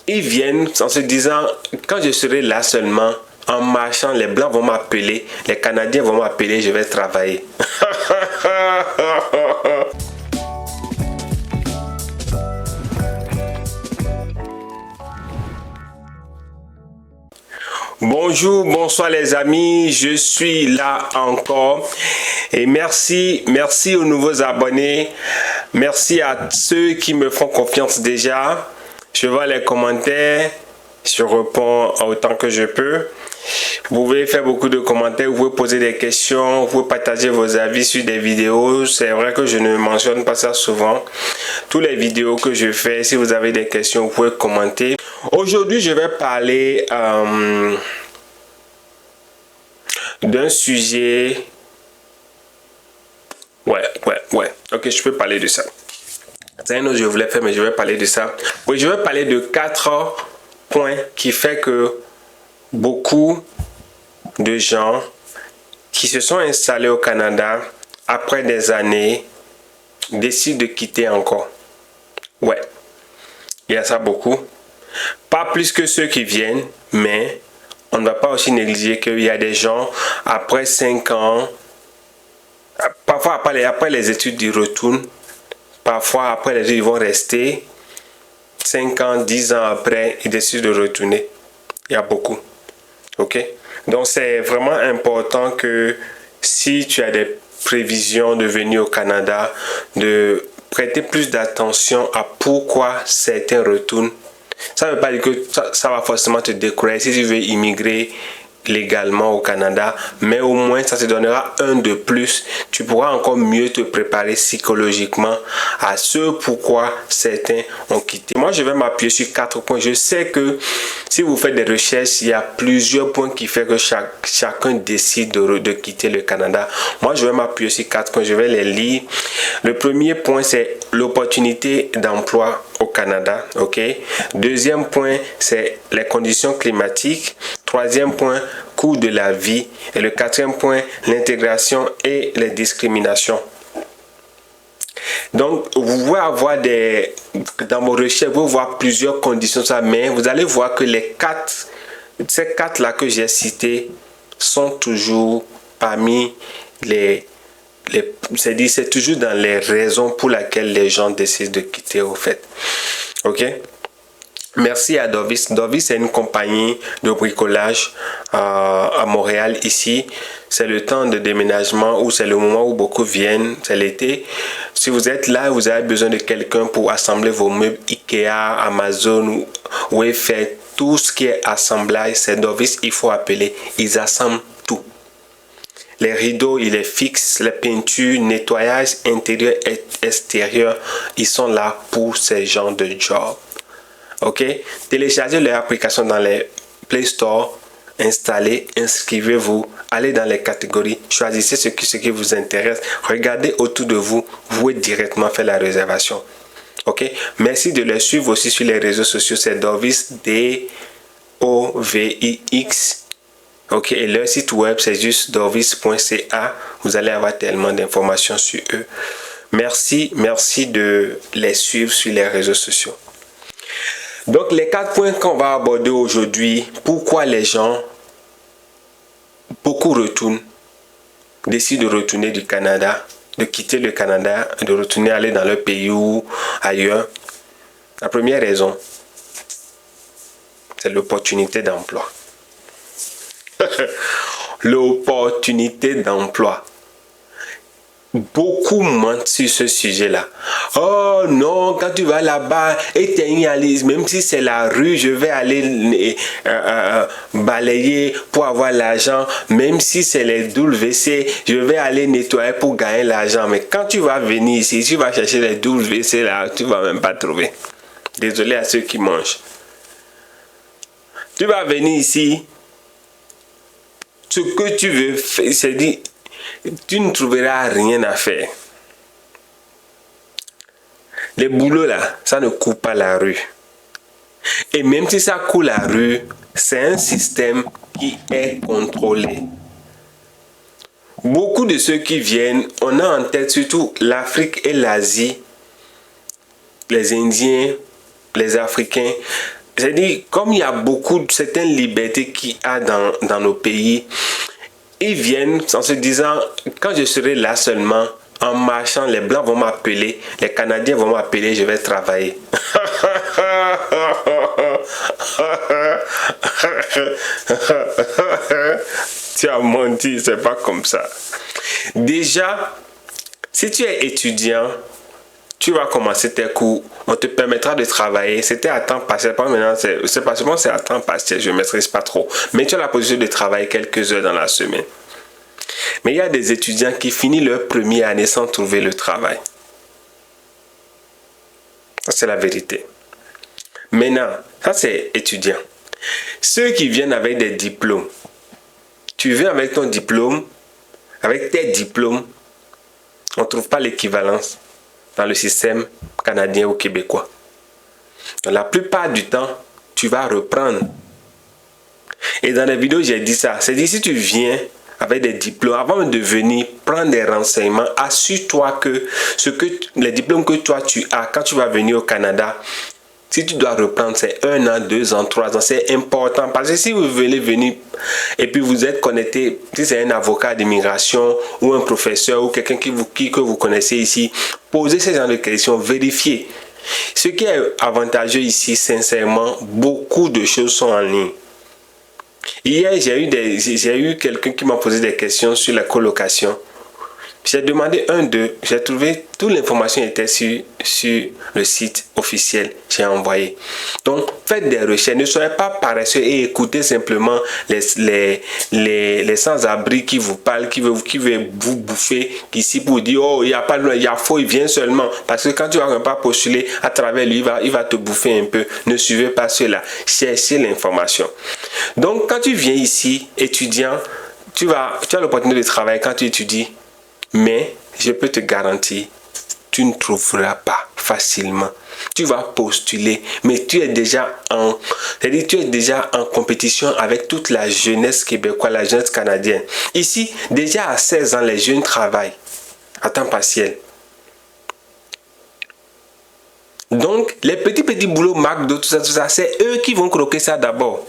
ils viennent en se disant, quand je serai là seulement, en marchant, les Blancs vont m'appeler, les Canadiens vont m'appeler, je vais travailler. Bonjour, bonsoir les amis, je suis là encore et merci aux nouveaux abonnés, merci à ceux qui me font confiance déjà. Je vois les commentaires, je réponds autant que je peux. Vous pouvez faire beaucoup de commentaires, vous pouvez poser des questions, vous pouvez partager vos avis sur des vidéos. C'est vrai que je ne mentionne pas ça souvent. Toutes les vidéos que je fais, si vous avez des questions, vous pouvez commenter. Aujourd'hui, je vais parler d'un sujet. Ouais. Ok, je peux parler de ça. C'est un autre je voulais faire, mais je vais parler de ça. Oui, je vais parler de 4 points qui fait que beaucoup de gens qui se sont installés au Canada après des années décident de quitter encore. Ouais, il y a ça beaucoup. Pas plus que ceux qui viennent, mais on ne va pas aussi négliger qu'il y a des gens après 5 ans, parfois après les études, ils retournent. Parfois après les études, ils vont rester 5 ans, 10 ans après, ils décident de retourner. Il y a beaucoup. Ok? Donc c'est vraiment important que si tu as des prévisions de venir au Canada, de prêter plus d'attention à pourquoi certains retournent. Ça ne veut pas dire que ça va forcément te décourager si tu veux immigrer légalement au Canada, mais au moins ça te donnera un de plus. Tu pourras encore mieux te préparer psychologiquement à ce pourquoi certains ont quitté. Moi, je vais m'appuyer sur 4 points. Je sais que si vous faites des recherches, il y a plusieurs points qui font que chacun décide de quitter le Canada. Moi, je vais m'appuyer sur 4 points. Je vais les lire. Le premier point, c'est l'opportunité d'emploi au Canada. Ok. Deuxième point, c'est les conditions climatiques. Troisième point, coût de la vie. Et le quatrième point, l'intégration et les discriminations. Donc, vous pouvez avoir dans vos recherches, vous pouvez voir plusieurs conditions, mais vous allez voir que ces 4 là que j'ai cités sont toujours parmi c'est toujours dans les raisons pour lesquelles les gens décident de quitter au fait. Ok? Merci à Dovis. Dovis, c'est une compagnie de bricolage à Montréal ici. C'est le temps de déménagement où c'est le moment où beaucoup viennent. C'est l'été. Si vous êtes là, vous avez besoin de quelqu'un pour assembler vos meubles Ikea, Amazon, Wayfair, tout ce qui est assemblage, c'est Dovis, il faut appeler. Ils assemblent tout. Les rideaux, ils les fixent, les peintures, nettoyage intérieur et extérieur, ils sont là pour ces genres de jobs. Ok, téléchargez leur application dans les Play Store, installez, inscrivez-vous, allez dans les catégories, choisissez ce qui vous intéresse, regardez autour de vous, vous pouvez directement faire la réservation. Ok, merci de les suivre aussi sur les réseaux sociaux, c'est Dovix, D-O-V-I-X. Ok, et leur site web c'est juste dovix.ca, vous allez avoir tellement d'informations sur eux. Merci de les suivre sur les réseaux sociaux. Donc, les 4 points qu'on va aborder aujourd'hui, pourquoi les gens, beaucoup décident de retourner du Canada, de quitter le Canada, de retourner aller dans leur pays ou ailleurs. La première raison, c'est l'opportunité d'emploi. L'opportunité d'emploi. Beaucoup mentent sur ce sujet-là. Oh non, quand tu vas là-bas, même si c'est la rue, je vais aller balayer pour avoir l'argent. Même si c'est les WC, je vais aller nettoyer pour gagner l'argent. Mais quand tu vas venir ici, tu vas chercher les WC là, tu ne vas même pas trouver. Désolé à ceux qui mangent. Tu vas venir ici, ce que tu veux faire, c'est dire, tu ne trouveras rien à faire. Les boulots là, ça ne court pas la rue. Et même si ça court la rue, c'est un système qui est contrôlé. Beaucoup de ceux qui viennent, on a en tête surtout l'Afrique et l'Asie, les Indiens, les Africains. c'est-à-dire, comme il y a beaucoup de certaines libertés qu'il y a dans nos pays, ils viennent en se disant, quand je serai là seulement, en marchant, les Blancs vont m'appeler, les Canadiens vont m'appeler, je vais travailler. Tu as menti, c'est pas comme ça. Déjà, si tu es étudiant, tu vas commencer tes cours, on te permettra de travailler. C'était à temps partiel, pas maintenant, c'est pas seulement c'est à temps partiel, je ne maîtrise pas trop. Mais tu as la possibilité de travailler quelques heures dans la semaine. Mais il y a des étudiants qui finissent leur première année sans trouver le travail. Ça, c'est la vérité. Maintenant, ça c'est étudiant. Ceux qui viennent avec des diplômes, tu viens avec ton diplôme, avec tes diplômes, on ne trouve pas l'équivalence dans le système canadien ou québécois. Donc, la plupart du temps, tu vas reprendre. Et dans les vidéos, j'ai dit ça. C'est-à-dire, si tu viens avec des diplômes, avant de venir prendre des renseignements, assure-toi que les diplômes que toi tu as, quand tu vas venir au Canada, si tu dois reprendre, c'est 1 an, 2 ans, 3 ans, c'est important. Parce que si vous venez venir et puis vous êtes connecté, si c'est un avocat d'immigration ou un professeur ou quelqu'un que vous connaissez ici, posez ces genres de questions, vérifiez. Ce qui est avantageux ici, sincèrement, beaucoup de choses sont en ligne. Hier, j'ai eu quelqu'un qui m'a posé des questions sur la colocation. J'ai demandé j'ai trouvé toute l'information était sur le site officiel. J'ai envoyé. Donc, faites des recherches. Ne soyez pas paresseux et écoutez simplement les sans-abri qui vous parlent, qui veulent vous bouffer ici pour dire oh, il n'y a pas de il y a faux, il vient seulement. Parce que quand tu ne vas pas postuler à travers lui, il va te bouffer un peu. Ne suivez pas cela. Cherchez l'information. Donc, quand tu viens ici, étudiant, tu as l'opportunité de travailler quand tu étudies. Mais je peux te garantir, tu ne trouveras pas facilement. Tu vas postuler, mais tu es déjà en compétition avec toute la jeunesse québécoise, la jeunesse canadienne. Ici, déjà à 16 ans, les jeunes travaillent à temps partiel. Donc, les petits boulots McDo, tout ça, c'est eux qui vont croquer ça d'abord.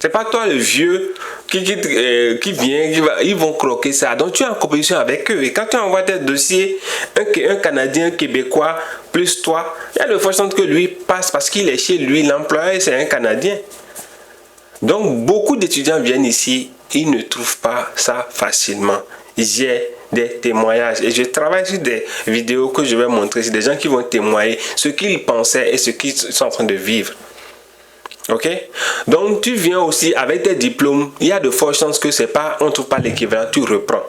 C'est pas toi le vieux qui vient, ils vont croquer ça. Donc tu es en compétition avec eux. Et quand tu envoies tes dossiers, un Canadien, un Québécois, plus toi, il y a de fortes chances que lui passe parce qu'il est chez lui, l'employeur c'est un Canadien. Donc beaucoup d'étudiants viennent ici, ils ne trouvent pas ça facilement. J'ai des témoignages et je travaille sur des vidéos que je vais montrer. C'est des gens qui vont témoigner ce qu'ils pensaient et ce qu'ils sont en train de vivre. Ok, donc tu viens aussi avec tes diplômes, il y a de fortes chances que on ne trouve pas l'équivalent, tu reprends.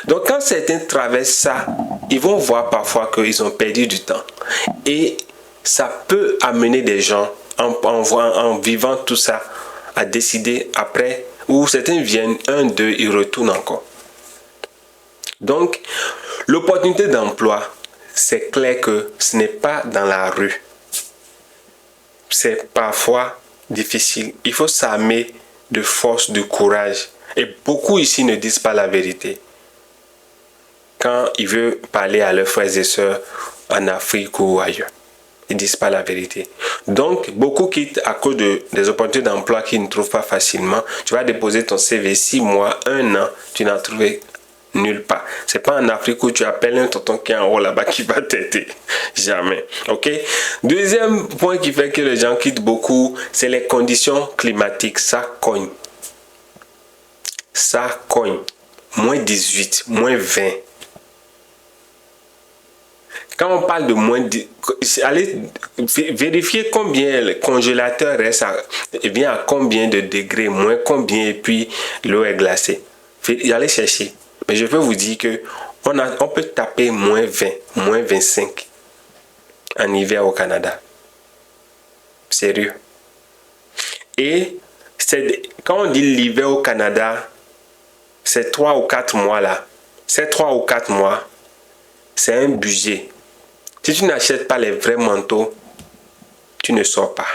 Donc quand certains traversent ça, ils vont voir parfois qu'ils ont perdu du temps. Et ça peut amener des gens, en vivant tout ça, à décider après, ou certains viennent, 1, 2, ils retournent encore. Donc, l'opportunité d'emploi, c'est clair que ce n'est pas dans la rue. C'est parfois difficile. Il faut s'armer de force, de courage. Et beaucoup ici ne disent pas la vérité. Quand ils veulent parler à leurs frères et sœurs en Afrique ou ailleurs, ils ne disent pas la vérité. Donc, beaucoup quittent à cause des opportunités d'emploi qu'ils ne trouvent pas facilement. Tu vas déposer ton CV 6 mois, 1 an, tu n'as trouvé nulle part. C'est pas en Afrique où tu appelles un tonton qui est en haut là-bas qui va t'aider. Jamais. Ok? Deuxième point qui fait que les gens quittent beaucoup, c'est les conditions climatiques. Ça cogne. Ça cogne. Moins 18, moins 20. Quand on parle de moins 10, allez vérifier combien le congélateur reste vient à combien de degrés, moins combien, et puis l'eau est glacée. Allez chercher. Mais je peux vous dire que on peut taper moins 20, moins 25 en hiver au Canada. Sérieux. Et quand on dit l'hiver au Canada, c'est 3 ou 4 mois là. Ces 3 ou 4 mois, c'est un budget. Si tu n'achètes pas les vrais manteaux, tu ne sors pas.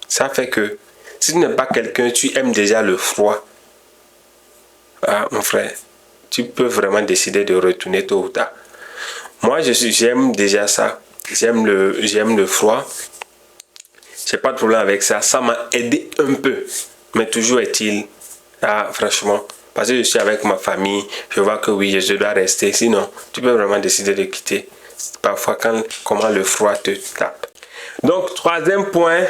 Ça fait que si tu n'es pas quelqu'un, tu aimes déjà le froid. Ah, mon frère, tu peux vraiment décider de retourner tôt ou tard. Moi, j'aime déjà ça. J'aime le froid. j'ai pas de problème avec ça. Ça m'a aidé un peu. Mais toujours est-il, franchement, parce que je suis avec ma famille, je vois que oui, je dois rester. Sinon, tu peux vraiment décider de quitter. Parfois, comment le froid te tape. Donc, troisième point,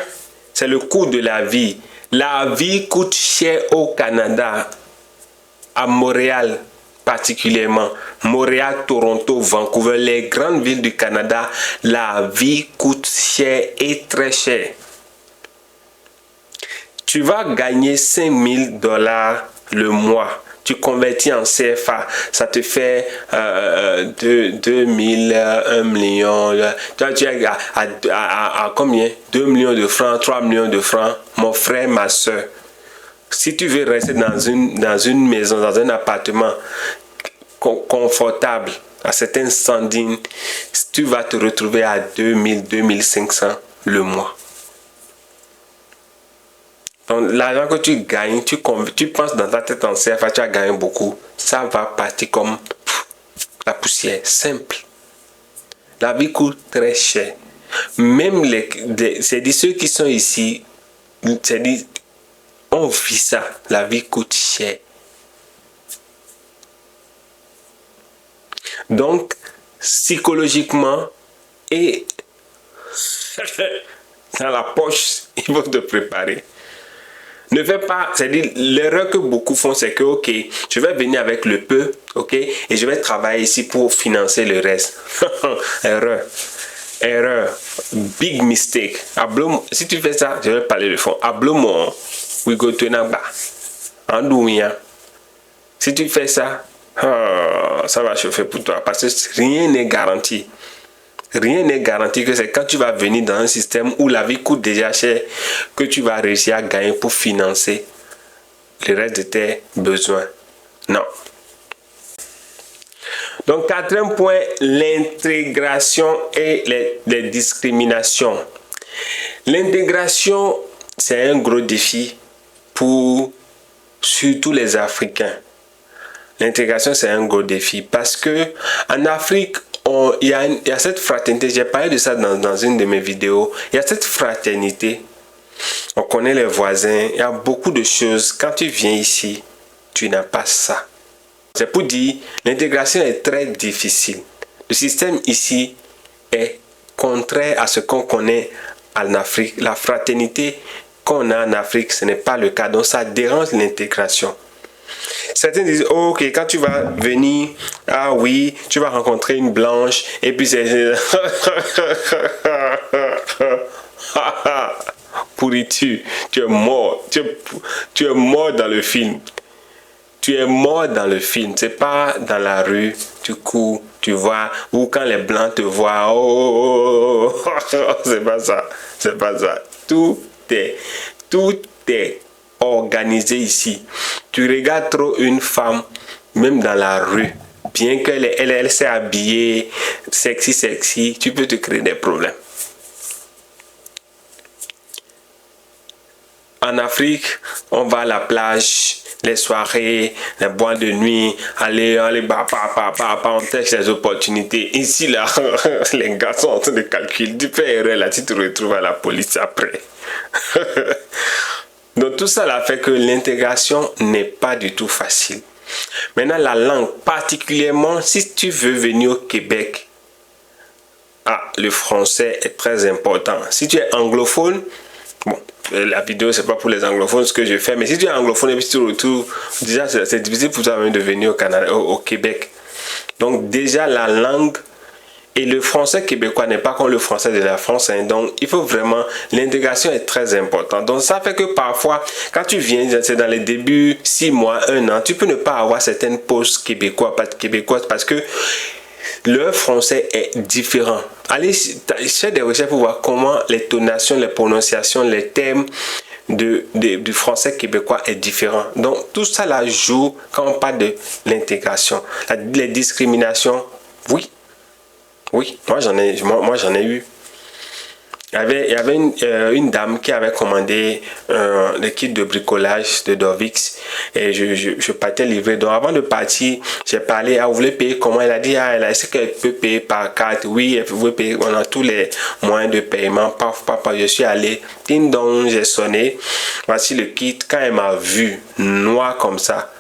c'est le coût de la vie. La vie coûte cher au Canada, à Montréal particulièrement. Montréal, Toronto, Vancouver, les grandes villes du Canada, la vie coûte cher et très cher. Tu vas gagner 5 000 $ le mois. Tu convertis en CFA, ça te fait 2 000, 1 million. Tu es à combien? 2 millions de francs, 3 millions de francs. Mon frère, ma soeur. Si tu veux rester dans une maison, dans un appartement confortable, à certains standings, tu vas te retrouver à 2 000, 2 500 le mois. Donc, l'argent que tu gagnes, tu penses dans ta tête en CFA, tu as gagné beaucoup. Ça va partir comme la poussière, simple. La vie coûte très cher. Même c'est-à-dire ceux qui sont ici, c'est-à-dire, on vit ça. La vie coûte cher. Donc, psychologiquement et dans la poche, il faut te préparer. Ne fais pas, c'est-à-dire l'erreur que beaucoup font, c'est que ok, je vais venir avec le peu, ok, et je vais travailler ici pour financer le reste. Erreur, big mistake. Si tu fais ça, je vais parler de fond. Ablomo, we go to naba. Andouia. Si tu fais ça, ça va chauffer pour toi parce que rien n'est garanti. Rien n'est garanti que c'est quand tu vas venir dans un système où la vie coûte déjà cher que tu vas réussir à gagner pour financer le reste de tes besoins. Non. Donc, quatrième point, l'intégration et les discriminations. L'intégration, c'est un gros défi pour surtout les Africains. L'intégration, c'est un gros défi parce que en Afrique, il y a cette fraternité. J'ai parlé de ça dans une de mes vidéos. Il y a cette fraternité. On connaît les voisins. Il y a beaucoup de choses. Quand tu viens ici, tu n'as pas ça. C'est pour dire, l'intégration est très difficile. Le système ici est contraire à ce qu'on connaît en Afrique. La fraternité qu'on a en Afrique, ce n'est pas le cas. Donc ça dérange l'intégration. Certains disent, oh, ok, quand tu vas venir, ah oui, tu vas rencontrer une blanche, et puis c'est... Pourriture, tu es mort, tu es mort dans le film. Tu es mort dans le film, c'est pas dans la rue, tu cours, tu vois, ou quand les blancs te voient, oh, c'est pas ça, c'est pas ça. Tout est organisé ici. Tu regardes trop une femme, même dans la rue, bien qu'elle elle s'est habillée sexy, tu peux te créer des problèmes. En Afrique, on va à la plage, les soirées, les boîtes de nuit, aller, on teste les opportunités. Ici, là, les gars sont en train de calculer. Tu fais erreur, là, tu te retrouves à la police après. Donc tout ça là fait que l'intégration n'est pas du tout facile. Maintenant la langue, particulièrement si tu veux venir au Québec, le français est très important. Si tu es anglophone, bon, la vidéo c'est pas pour les anglophones ce que je fais, mais si tu es anglophone et puis tu retrouves, déjà c'est difficile pour toi de venir au Canada, au Québec. Donc déjà la langue. Et le français québécois n'est pas comme le français de la France. Hein. Donc, il faut vraiment... L'intégration est très importante. Donc, ça fait que parfois, quand tu viens, c'est dans les débuts, 6 mois, 1 an, tu peux ne pas avoir certaines pauses québécoises parce que leur français est différent. Allez faire des recherches pour voir comment les tonations, les prononciations, les termes du français québécois est différent. Donc, tout ça là joue quand on parle de l'intégration. Les discriminations, oui. Oui, moi j'en ai eu. Il y avait une dame qui avait commandé le kit de bricolage de Dovix et je partais livrer. Donc avant de partir, j'ai parlé, vous voulez payer comment? Elle a dit, est-ce qu'elle peut payer par carte? Oui, elle veut payer. On a tous les moyens de paiement. Paf, papa, je suis allé, ding dong, j'ai sonné. Voici le kit. Quand elle m'a vu, noir comme ça,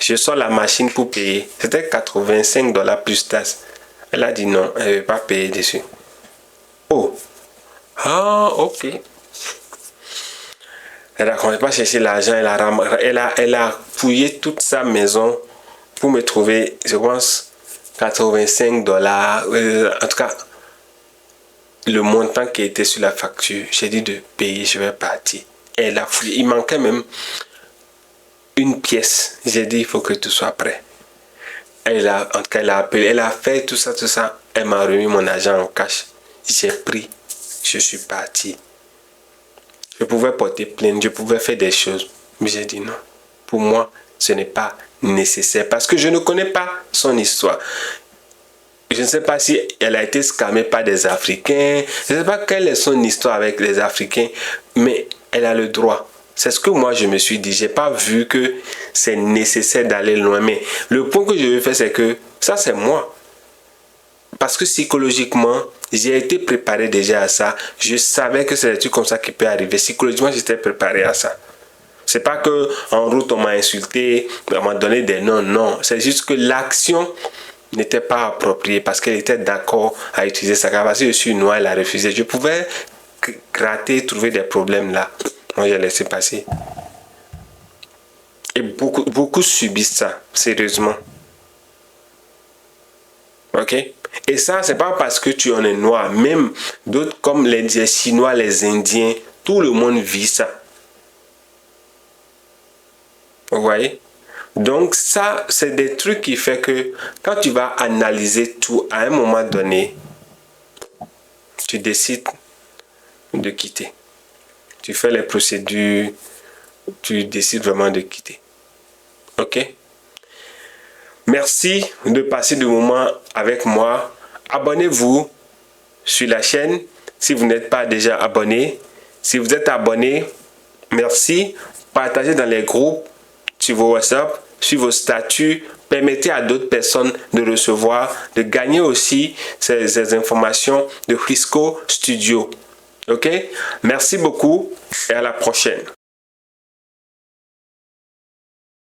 je sors la machine pour payer. C'était $85 plus taxe. Elle a dit non, elle ne veut pas payer dessus. Oh! Ah, ok. Elle a commencé à chercher l'argent, elle a fouillé toute sa maison pour me trouver, je pense, $85. En tout cas, le montant qui était sur la facture. J'ai dit de payer, je vais partir. Elle a fouillé. Il manquait même une pièce. J'ai dit, il faut que tout soit prêt. En tout cas, elle a appelé, elle a fait tout ça. Elle m'a remis mon argent en cash. J'ai pris. Je suis parti. Je pouvais porter plainte, je pouvais faire des choses. Mais j'ai dit non. Pour moi, ce n'est pas nécessaire. Parce que je ne connais pas son histoire. Je ne sais pas si elle a été scammée par des Africains. Je ne sais pas quelle est son histoire avec les Africains. Mais elle a le droit. C'est ce que moi je me suis dit. Je n'ai pas vu que c'est nécessaire d'aller loin. Mais le point que je veux faire, c'est que ça, c'est moi. Parce que psychologiquement, j'ai été préparé déjà à ça. Je savais que c'est des trucs comme ça qui peut arriver. Psychologiquement, j'étais préparé à ça. C'est pas que en route on m'a insulté, on m'a donné des noms. Non, c'est juste que l'action n'était pas appropriée parce qu'elle était d'accord à utiliser sa carte. Parce que je suis noir, elle a refusé. Je pouvais gratter, trouver des problèmes là. Moi, j'ai laissé passer. Et beaucoup subissent ça, sérieusement. Ok? Et ça, c'est pas parce que tu en es noir. Même d'autres comme les Chinois, les Indiens, tout le monde vit ça. Vous voyez? Donc ça, c'est des trucs qui font que quand tu vas analyser tout, à un moment donné, tu décides de quitter. Tu fais les procédures, tu décides vraiment de quitter. Ok? Merci de passer du moment avec moi. Abonnez-vous sur la chaîne si vous n'êtes pas déjà abonné. Si vous êtes abonné, merci. Partagez dans les groupes, sur vos WhatsApp, sur vos statuts. Permettez à d'autres personnes de recevoir, de gagner aussi ces informations de Frisco Studio. Ok? Merci beaucoup et à la prochaine.